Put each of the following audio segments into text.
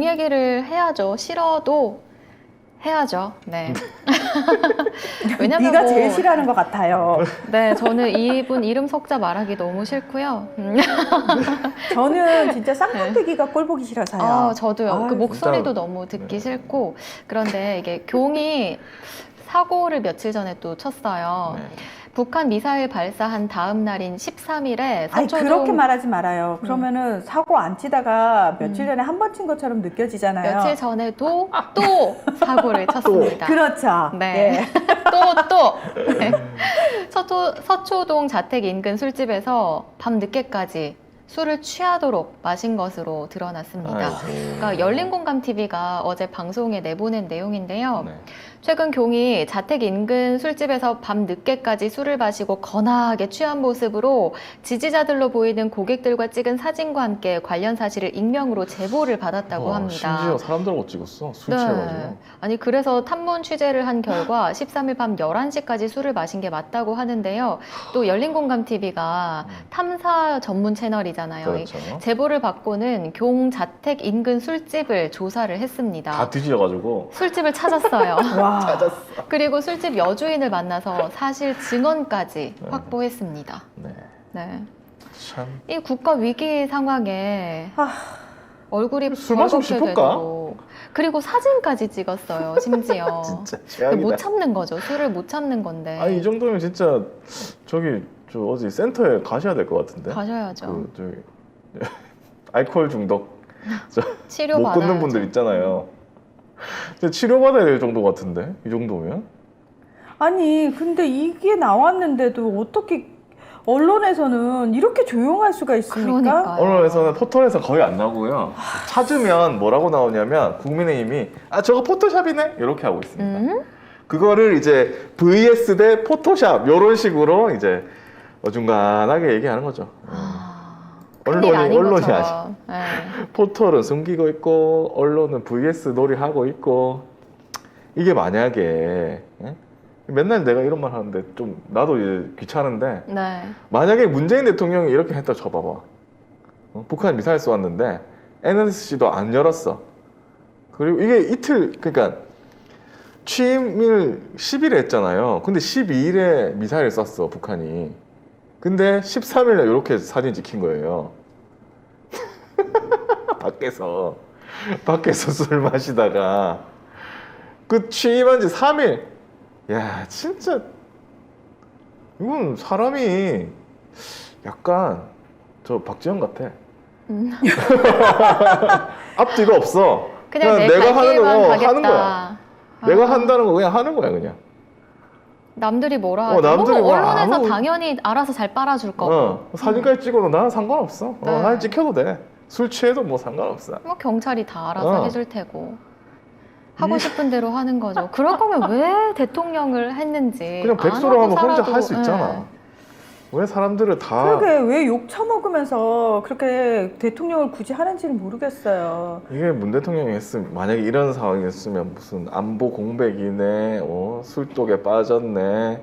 얘기를 해야죠. 싫어도 해야죠. 네. 왜냐면 네가 제일 싫어하는 것 같아요. 네, 저는 이분 이름 석자 말하기 너무 싫고요. 저는 진짜 쌍둥이가 꼴 보기 싫어서요. 저도요. 아유, 그 목소리도 진짜. 너무 듣기 싫고. 그런데 이게 경이 사고를 며칠 전에 또 쳤어요. 네. 북한 미사일 발사한 다음 날인 13일에 아니 서초동 그렇게 말하지 말아요. 그러면은 사고 안 치다가 며칠 전에 한 번 친 것처럼 느껴지잖아요. 며칠 전에도 또 사고를 쳤습니다. 그렇죠. 네. 예. 또. 네. 서초동 자택 인근 술집에서 밤 늦게까지 술을 취하도록 마신 것으로 드러났습니다. 아이고. 그러니까 열린공감TV가 어제 방송에 내보낸 내용인데요. 네. 최근 경이 자택 인근 술집에서 밤 늦게까지 술을 마시고 거나하게 취한 모습으로 지지자들로 보이는 고객들과 찍은 사진과 함께 관련 사실을 익명으로 제보를 받았다고 합니다. 심지어 사람들하고 찍었어. 술 취해가지고. 아니 그래서 탐문 취재를 한 결과 13일 밤 11시까지 술을 마신 게 맞다고 하는데요. 또 열린공감TV가 탐사 전문 채널이잖아요. 그렇죠. 제보를 받고는 경 자택 인근 술집을 조사를 했습니다. 다 뒤져가지고. 술집을 찾았어요. 와. 찾았어. 그리고 술집 여주인을 만나서 사실 증언까지 네. 확보했습니다. 네. 네. 참. 이 국가 위기 상황에 아. 얼굴이 술 마시고 버겁게 싶을까? 되고 그리고 사진까지 찍었어요. 심지어. 진짜 근데 최악이다. 못 참는 거죠. 술을 못 참는 건데. 아니 이 정도면 진짜 저기 저 어디 센터에 가셔야 될 것 같은데. 가셔야죠. 그 저기 알코올 중독 치료 못 받아야죠. 끊는 분들 있잖아요. 근데 치료받아야 될 정도 같은데 이 정도면. 아니 근데 이게 나왔는데도 어떻게 언론에서는 이렇게 조용할 수가 있습니까? 그러니까요. 언론에서는 포털에서 거의 안 나오고요. 찾으면 뭐라고 나오냐면 국민의힘이 아 저거 포토샵이네 이렇게 하고 있습니다. 그거를 이제 vs 대 포토샵 이런 식으로 이제 어중간하게 얘기하는 거죠. 큰일 아닌 언론이 것처럼. 네. 포털은 숨기고 있고 언론은 vs 놀이하고 있고 이게 만약에 예? 맨날 내가 이런 말 하는데 좀 나도 이제 귀찮은데 네. 만약에 문재인 대통령이 이렇게 했다 쳐봐봐. 북한 미사일 쏘았는데 NSC도 안 열었어. 그리고 이게 이틀 그러니까 취임일 10일에 했잖아요. 근데 12일에 미사일 쐈어 북한이. 근데 13일에 이렇게 사진 찍힌 거예요. 밖에서 술 마시다가 그 취임한 지 3일. 야 진짜 이건 사람이 약간 저 박지원 같아. 앞뒤가 없어. 그냥 내 내가 갈 하는 길만 거 가겠다. 하는 거야. 내가 한다는 거 그냥 하는 거야 그냥. 남들이 뭐라 하죠? 남들이 뭐 언론에서 아무- 당연히 알아서 잘 빨아줄 거고. 사진까지 찍어도 나는 상관없어. 네. 나는 찍혀도 돼. 술 취해도 뭐 상관없어. 뭐 경찰이 다 알아서 해줄 테고. 하고 싶은 대로 하는 거죠. 그럴 거면 왜 대통령을 했는지. 그냥 안 백수로 하고 하면 혼자 살아도, 할 수 예. 있잖아. 왜 사람들을 다 그러게 왜 욕 처먹으면서 그렇게 대통령을 굳이 하는지는 모르겠어요. 이게 문 대통령이 했으면 만약에 이런 상황이었으면 무슨 안보 공백이네, 술독에 빠졌네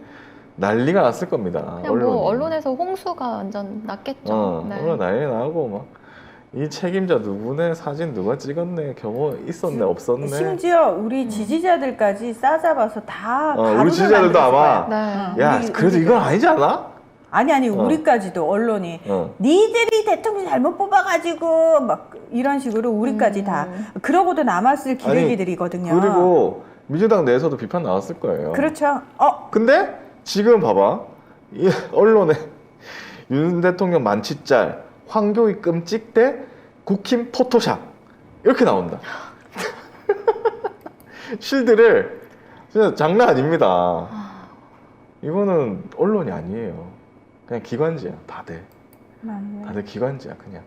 난리가 났을 겁니다. 그냥 뭐 언론에서 홍수가 완전 났겠죠. 네. 언론 난리 나고 막 이 책임자 누구네, 사진 누가 찍었네, 경호 있었네, 없었네. 심지어 우리 지지자들까지 싸잡아서 다 우리 가루를 지지자들도 만들었을 아마 거야. 네. 야 우리- 그래도 이건 아니지 않아? 아니 우리까지도 언론이 니들이 대통령 잘못 뽑아가지고 막 이런 식으로 우리까지 다 그러고도 남았을 기레기들이거든요. 그리고 민주당 내에서도 비판 나왔을 거예요. 그렇죠. 근데 지금 봐봐. 이 언론에 윤 대통령 만취짤, 황교익 끔찍대, 국힘 포토샵 이렇게 나온다. 실드를 진짜 장난 아닙니다. 이거는 언론이 아니에요. 그냥 기관지야. 다들 기관지야 그냥.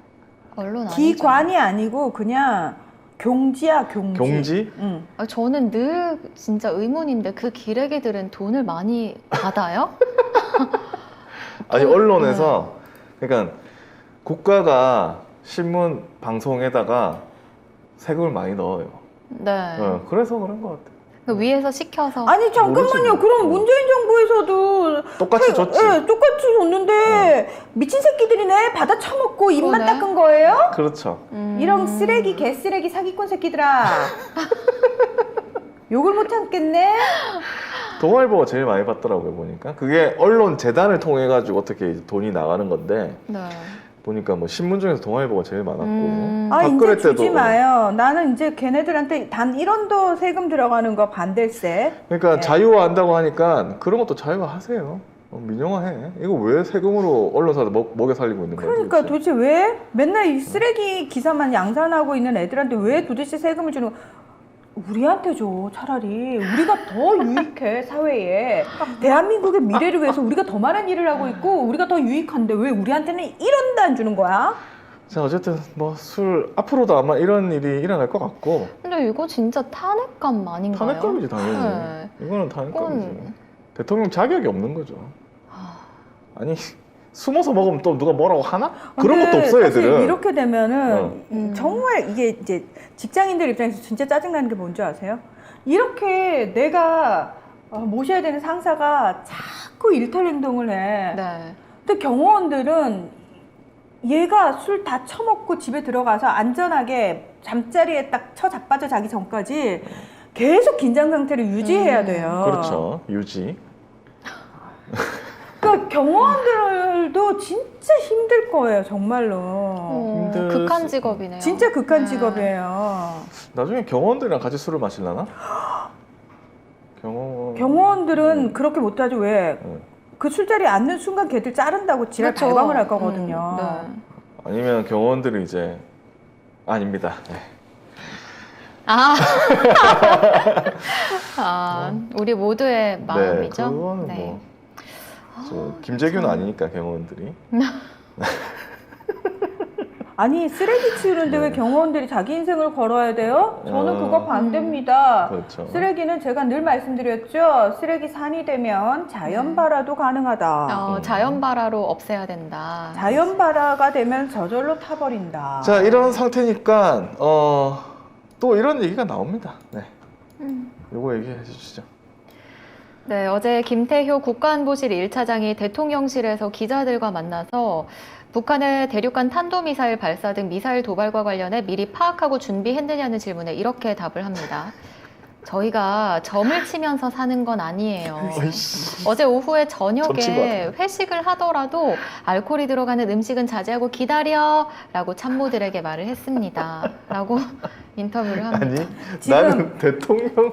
언론 아니죠. 기관이 아니고 그냥 경지야 경지. 경지? 응. 저는 늘 진짜 의문인데 그 기레기들은 돈을 많이 받아요? 아니 언론에서 그러니까 국가가 신문 방송에다가 세금을 많이 넣어요. 네. 그래서 그런 것 같아. 그 위에서 시켜서. 아니 잠깐만요. 모르지. 그럼 문재인 정부에서도 똑같이 줬지. 예, 똑같이 줬는데 미친 새끼들이네. 받아 처먹고 입만 그러네. 닦은 거예요? 그렇죠. 이런 쓰레기 개쓰레기 사기꾼 새끼들아. 욕을 못 참겠네. 동아일보가 제일 많이 받더라고요 보니까. 그게 언론 재단을 통해 가지고 어떻게 이제 돈이 나가는 건데 네. 보니까 뭐 신문 중에서 동아일보가 제일 많았고 아 박근혜 이제 주지 때도 마요. 나는 이제 걔네들한테 단 1원도 세금 들어가는 거 반댈세. 그러니까 예. 자유화한다고 하니까 그런 것도 자유화하세요. 민영화해. 이거 왜 세금으로 언론사도 먹여 살리고 있는 거야? 그러니까 도대체? 도대체 왜 맨날 이 쓰레기 기사만 양산하고 있는 애들한테 왜 도대체 세금을 주는 거? 우리한테 줘 차라리. 우리가 더 유익해 사회에. 대한민국의 미래를 위해서 우리가 더 많은 일을 하고 있고 우리가 더 유익한데 왜 우리한테는 1원도 안 주는 거야? 자 어쨌든 뭐 술 앞으로도 아마 이런 일이 일어날 것 같고 근데 이거 진짜 탄핵감 아닌가요? 탄핵감이지 당연히. 네. 이거는 탄핵감이지. 이건- 대통령 자격이 없는 거죠. 아, 아니 숨어서 먹으면 또 누가 뭐라고 하나? 그런 근데 것도 없어 사실 얘들은. 이렇게 되면은 음. 정말 이게 이제 직장인들 입장에서 진짜 짜증나는 게 뭔지 아세요? 이렇게 내가 모셔야 되는 상사가 자꾸 일탈 행동을 해. 네. 근데 경호원들은 얘가 술 다 처먹고 집에 들어가서 안전하게 잠자리에 딱 자빠져 자기 전까지 계속 긴장 상태를 유지해야 돼요. 그렇죠. 유지. 그러니까 경호원들도 진짜 힘들 거예요, 정말로. 힘들 극한 수- 직업이네요. 진짜 극한 네. 직업이에요. 나중에 경호원들이랑 같이 술을 마실라나? 경호원들은 그렇게 못하죠. 왜? 네. 그 술자리에 앉는 순간 걔들 자른다고 지랄 그렇죠. 발광을 할 거거든요. 네. 아니면 경호원들이 이제 아닙니다. 네. 아, 우리 모두의 마음이죠. 네, 그거는 뭐. 김재규는 아니니까 경호원들이. 아니 쓰레기 치우는데 왜 네. 경호원들이 자기 인생을 걸어야 돼요? 저는 그거 반대입니다. 그렇죠. 쓰레기는 제가 늘 말씀드렸죠. 쓰레기 산이 되면 자연 발화도 가능하다. 자연 발화로 없애야 된다. 자연 발화가 되면 저절로 타버린다. 자 이런 상태니까 또 이런 얘기가 나옵니다. 네. 요거 얘기해 주시죠. 네, 어제 김태효 국가안보실 1차장이 대통령실에서 기자들과 만나서 북한의 대륙간 탄도미사일 발사 등 미사일 도발과 관련해 미리 파악하고 준비했느냐는 질문에 이렇게 답을 합니다. 저희가 점을 치면서 사는 건 아니에요. 어제 오후에 점친 것 저녁에 같아요. 회식을 하더라도 알코올이 들어가는 음식은 자제하고 기다려 라고 참모들에게 말을 했습니다. 라고 인터뷰를 합니다. 아니 지금- 나는 대통령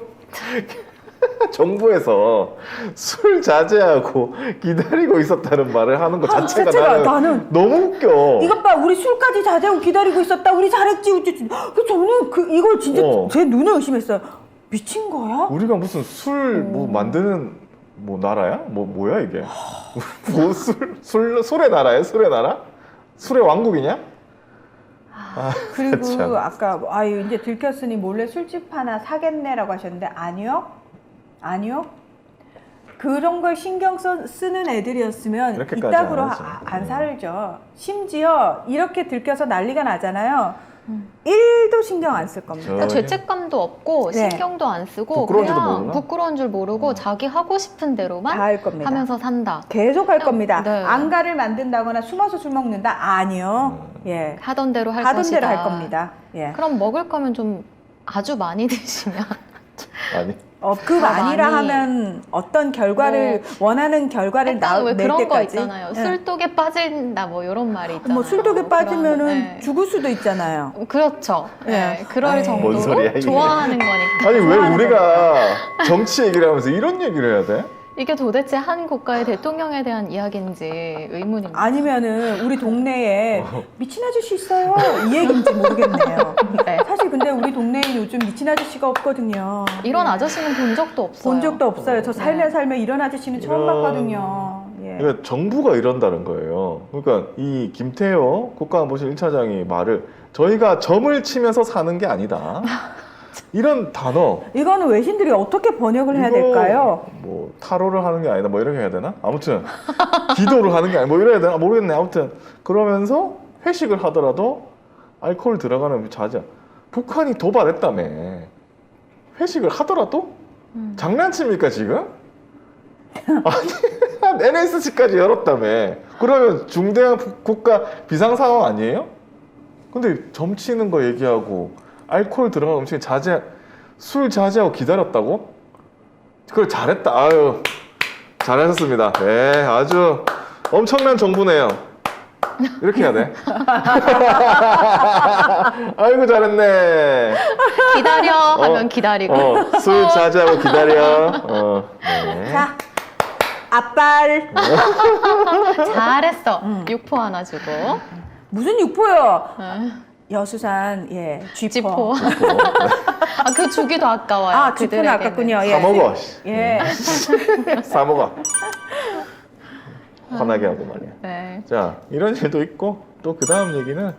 정부에서 술 자제하고 기다리고 있었다는 말을 하는 것 자체가 나는 너무 웃겨. 이것 봐, 우리 술까지 자제하고 기다리고 있었다. 우리 잘했지. 어쨌지. 저는 이걸 진짜 제 눈에 의심했어요. 미친 거야? 우리가 무슨 술 뭐 만드는 뭐 나라야? 뭐야 이게? 뭐 술의 나라야? 술의 나라? 술의 왕국이냐? 그리고 참. 아까 이제 들켰으니 몰래 술집 하나 사겠네라고 하셨는데 아니요. 그런 걸 신경 쓰는 애들이었으면 이렇게까지 이따구로 안 하죠. 안 살죠. 심지어 이렇게 들켜서 난리가 나잖아요. 1도 신경 안 쓸 겁니다. 그러니까 죄책감도 없고 네. 신경도 안 쓰고 부끄러운지도 그냥 모르나? 부끄러운 줄 모르고 자기 하고 싶은 다 대로만 할 겁니다. 하면서 산다. 계속 할 겁니다. 네. 안가를 만든다거나 숨어서 술 먹는다? 아니요. 예. 하던 대로 할 하던 것이다. 대로 할 겁니다. 예. 그럼 먹을 거면 좀 아주 많이 드시면 아니 그 더 아니라 많이. 하면 어떤 결과를 원하는 결과를 약간 왜 낼 그런 거 때까지. 있잖아요. 예. 술독에 빠진다 뭐 이런 말이 있잖아요. 뭐 술독에 빠지면은 그런, 죽을 수도 있잖아요. 그렇죠. 네. 네. 그럴 에이. 뭔 소리야, 정도로 이게. 좋아하는 거니까. 아니 왜 좋아하는 우리가 정치 얘기를 하면서 이런 얘기를 해야 돼? 이게 도대체 한 국가의 대통령에 대한 이야기인지 의문입니다. 아니면은 우리 동네에 미친 아저씨 있어요. 이 얘기인지 모르겠네요. 네. 사실 근데 우리 동네에 요즘 미친 아저씨가 없거든요. 이런 아저씨는 본 적도 없어요. 본 적도 없어요. 저 네. 살면 이런 아저씨는 처음 이런- 봤거든요. 예. 그러니까 정부가 이런다는 거예요. 그러니까 이 김태호 국가안보실 1차장이 말을 저희가 점을 치면서 사는 게 아니다. 이런 단어 이거는 외신들이 어떻게 번역을 해야 이거 될까요? 뭐 타로를 하는 게 아니다 뭐 이렇게 해야 되나? 아무튼 기도를 하는 게 아니 뭐 이래야 되나? 모르겠네. 아무튼 그러면서 회식을 하더라도 알코올 들어가는 자제. 북한이 도발했다며. 회식을 하더라도 장난칩니까 지금? 아니 NSC까지 열었다며. 그러면 중대한 국가 비상 상황 아니에요? 근데 점치는 거 얘기하고 알코올 들어간 음식 술 자제하고 기다렸다고? 그걸 잘했다. 아유 잘하셨습니다. 네 아주 엄청난 정부네요. 이렇게 해야 돼. 아이고 잘했네. 기다려 하면 기다리고. 술 자제하고 기다려. 네. 자, 앞발. 잘했어. 육포 하나 주고. 무슨 육포요? 여수산 쥐포. 지포. 아, 그 주기도 아까워요. 아, 쥐포는 그들에게는. 아깝군요. 사 먹어. 예. 사 먹어. 화나게 하고 말이야. 네. 자 이런 일도 있고 또 그 다음 얘기는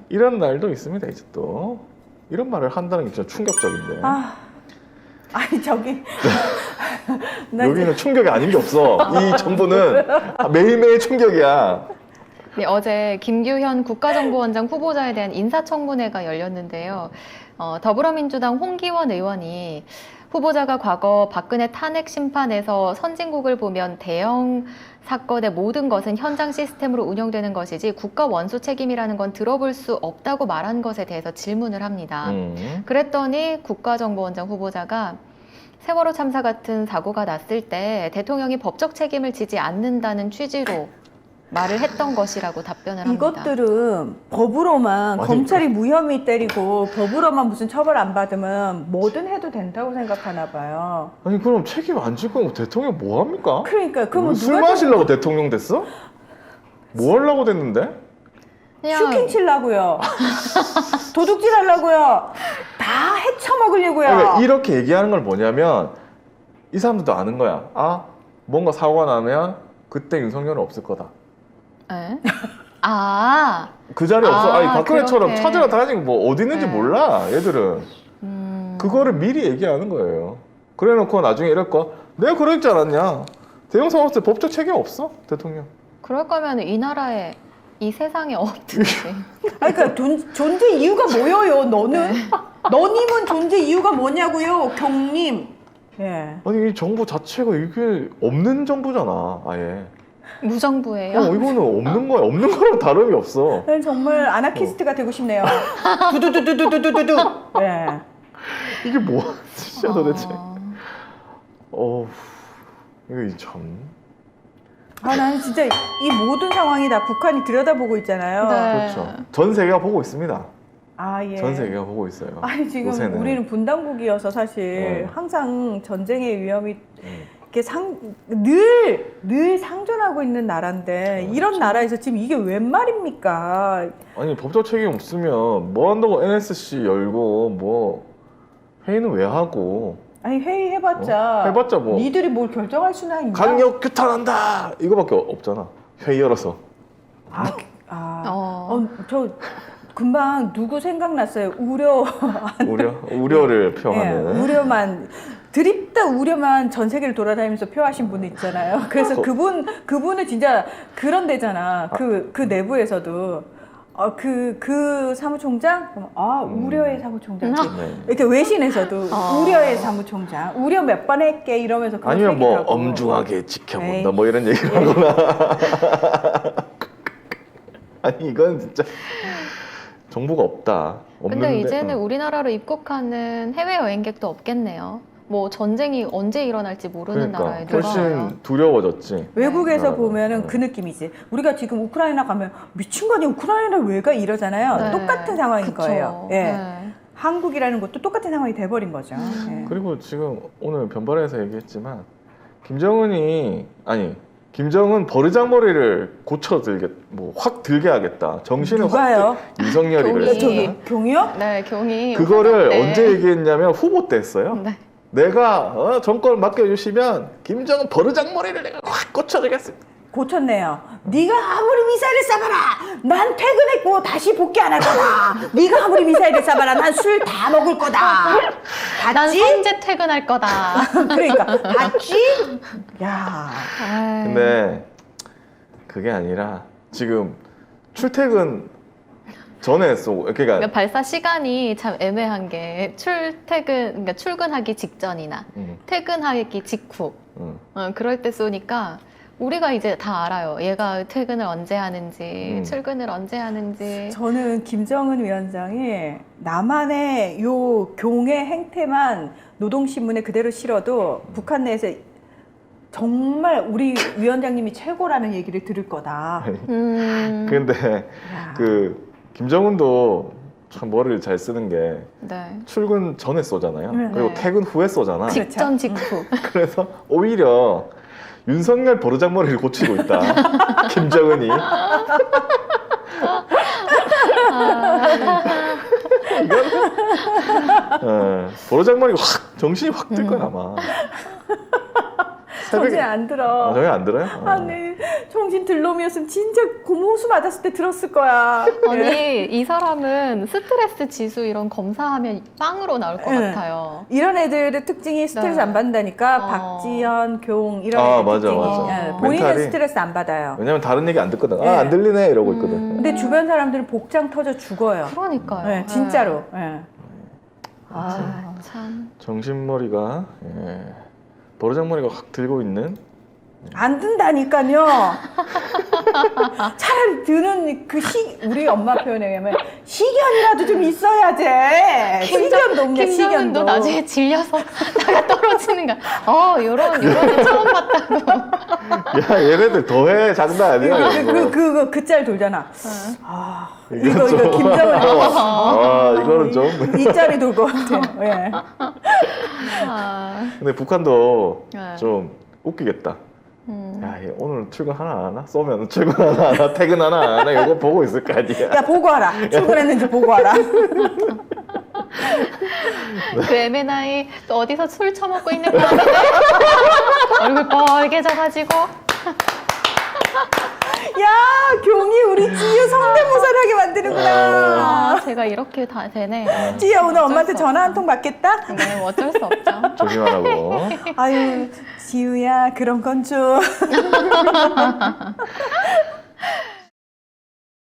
이런 날도 있습니다. 이제 또 이런 말을 한다는 게 진짜 충격적인데 아니 저기 나 여기는 충격이 아닌 게 없어. 이 정부는 매일매일 충격이야. 네, 어제 김규현 국가정보원장 후보자에 대한 인사청문회가 열렸는데요. 더불어민주당 홍기원 의원이 후보자가 과거 박근혜 탄핵 심판에서 선진국을 보면 대형 사건의 모든 것은 현장 시스템으로 운영되는 것이지 국가 원수 책임이라는 건 들어볼 수 없다고 말한 것에 대해서 질문을 합니다. 그랬더니 국가정보원장 후보자가 세월호 참사 같은 사고가 났을 때 대통령이 법적 책임을 지지 않는다는 취지로 말을 했던 것이라고 답변을 합니다. 이것들은 법으로만 아니, 검찰이 무혐의 때리고 법으로만 무슨 처벌 안 받으면 뭐든 해도 된다고 생각하나 봐요. 아니 그럼 책임 안 질 거면 대통령 뭐 합니까? 그러니까 그러면 술 누가 마시려고 대통령 됐어? 뭐 하려고 됐는데? 그냥 슈킹 치려고요. 도둑질 하려고요. 다 헤쳐먹으려고요. 그러니까 이렇게 얘기하는 걸 뭐냐면 이 사람들도 아는 거야. 뭔가 사고가 나면 그때 윤석열은 없을 거다. 에? 아, 그 자리에 없어. 아니 박근혜처럼 그렇게. 찾으러 다니고 뭐 어디 있는지 네. 몰라 얘들은. 그거를 미리 얘기하는 거예요. 그래놓고 나중에 이럴 거 내가 그랬지 않았냐. 대형 사고 때 법적 책임 없어 대통령. 그럴 거면 이 나라에 이 세상에 없든지. 아니, 그러니까 존재 이유가 뭐예요? 너는? 너님은 존재 이유가 뭐냐고요? 경님. 예. 아니 이 정부 자체가 이게 없는 정부잖아 아예. 무정부예요. 이거는 없는 거야. 없는 거랑 다름이 없어. 난 정말 아나키스트가 되고 싶네요. 두두두두두두두두. 예. 이게 뭐야 진짜 도대체. 어, 이거 참. 나는 진짜 이 모든 상황이 다 북한이 들여다보고 있잖아요. 네. 그렇죠. 전 세계가 보고 있습니다. 예. 전 세계가 보고 있어요. 아니 지금 요새는. 우리는 분단국이어서 사실 항상 전쟁의 위험이 이렇게 늘 상존하고 있는 나라인데 이런 나라에서 지금 이게 웬 말입니까? 아니 법적 책임 없으면 뭐 한다고 NSC 열고 뭐 회의는 왜 하고 아니 회의 해봤자 해봤자 뭐 니들이 뭘 결정할 수나 있나? 강력 규탄한다 이거밖에 없잖아. 회의 열어서. 저 금방 누구 생각났어요. 우려를 표하는. 우려만 드립다 우려만 전 세계를 돌아다니면서 표하신 분 있잖아요. 그래서 그분은 진짜 그런 데잖아. 그 내부에서도 그 사무총장 우려의 사무총장 네. 이렇게 외신에서도 우려의 사무총장 우려 몇 번 했게 이러면서 그거 아니면 뭐 얘기하고. 엄중하게 지켜본다 에이. 뭐 이런 얘기를 하거나. 아니 이건 진짜 정보가 없다. 근데 없는데, 이제는 우리나라로 입국하는 해외 여행객도 없겠네요. 뭐 전쟁이 언제 일어날지 모르는 그러니까 나라에 누가 와요. 훨씬 두려워졌지. 외국에서 네. 보면은 그 느낌이지. 우리가 지금 우크라이나 가면 미친 거 아니야 우크라이나 왜 가 이러잖아요. 네. 똑같은 상황인 그쵸. 거예요. 예. 네. 한국이라는 것도 똑같은 상황이 돼버린 거죠. 예. 그리고 지금 오늘 변발에서 얘기했지만 김정은 버르장머리를 확 들게 하겠다. 정신을 누가요? 윤석열이 경위. 그랬습니다. 경이요? 네, 경이 그거를 네. 언제 얘기했냐면 후보 때 했어요. 네. 내가 정권을 맡겨주시면 김정은 버르장머리를 내가 확 꽂혀주겠습니다. 고쳤네요. 네가 아무리 미사일을 쏴봐라. 난 퇴근했고 다시 복귀 안 할 거다. 네가 아무리 미사일을 쏴봐라. 난 술 다 먹을 거다. 난 봤지? 선제 퇴근할 거다. 그러니까 봤지? 야. 근데 그게 아니라 지금 출퇴근 전에 쏘고 그러니까 그러니까 발사 시간이 참 애매한 게 그러니까 출근하기 직전이나 퇴근하기 직후 그럴 때 쏘니까 우리가 이제 다 알아요. 얘가 퇴근을 언제 하는지 출근을 언제 하는지. 저는 김정은 위원장이 나만의 요 경의 행태만 노동신문에 그대로 실어도 북한 내에서 정말 우리 위원장님이 최고라는 얘기를 들을 거다. 근데 그 김정은도 참 머리를 잘 쓰는 게 네. 출근 전에 쏘잖아요. 네. 그리고 퇴근 후에 쏘잖아. 직전 직후. 그래서 오히려 윤석열 버르장머리를 고치고 있다. 김정은이. 버르장머리가 확 정신이 확 들 거야 아마. 정신 안 들어. 정신 안 들어요? 아니, 정신 들놈이었으면 진짜 고무호수 맞았을 때 들었을 거야. 아니 이 사람은 스트레스 지수 이런 검사하면 빵으로 나올 것 네. 같아요. 이런 애들의 특징이 스트레스 네. 안 받는다니까 어. 박지현, 경 이런 아, 애들 맞아, 특징이 맞아. 예, 본인은 멘탈이. 스트레스 안 받아요. 왜냐면 다른 얘기 안 듣거든. 네. 아, 안 들리네 이러고 있거든. 근데 주변 사람들은 복장 터져 죽어요. 그러니까요. 네, 진짜로. 예. 네. 아, 참. 정신머리가 버르장머리가 확 들고 있는. 안 든다니까요. 차라리 드는 우리 엄마 표현에 의하면 시견이라도 좀 있어야지. 시견도 없냐, 김정은도 시견도. 나중에 질려서 나가 떨어지는 거야. 요런 애 처음 봤다고. 야, 얘네들 더해 장난 아니야. 그 짤 돌잖아. 네. 아, 이건 이거 좀- 김정은. 아, 이거는 좀. 이 짤이 돌 것 같아요. 예. 아, 근데 북한도 네. 좀 웃기겠다. 야, 얘 오늘 출근 하나 안 하나? 쏘면 출근 하나 안 하나? 퇴근 하나 안 하나? 이거 보고 있을 거 아니야. 야, 보고하라. 출근했는지 보고하라. 그 M&I 또 어디서 술 처먹고 있는 거 같은데? 얼굴 빨개져가지고. 야, 경이 우리 지유 성대모사를 하게 만드는구나. 아, 제가 이렇게 다 되네. 지유야, 오늘 엄마한테 어쩔 수 전화 한 통 받겠다? 네, 뭐 어쩔 수 없죠. 조심하라고. 아유, 지유야, 그런 건 좀.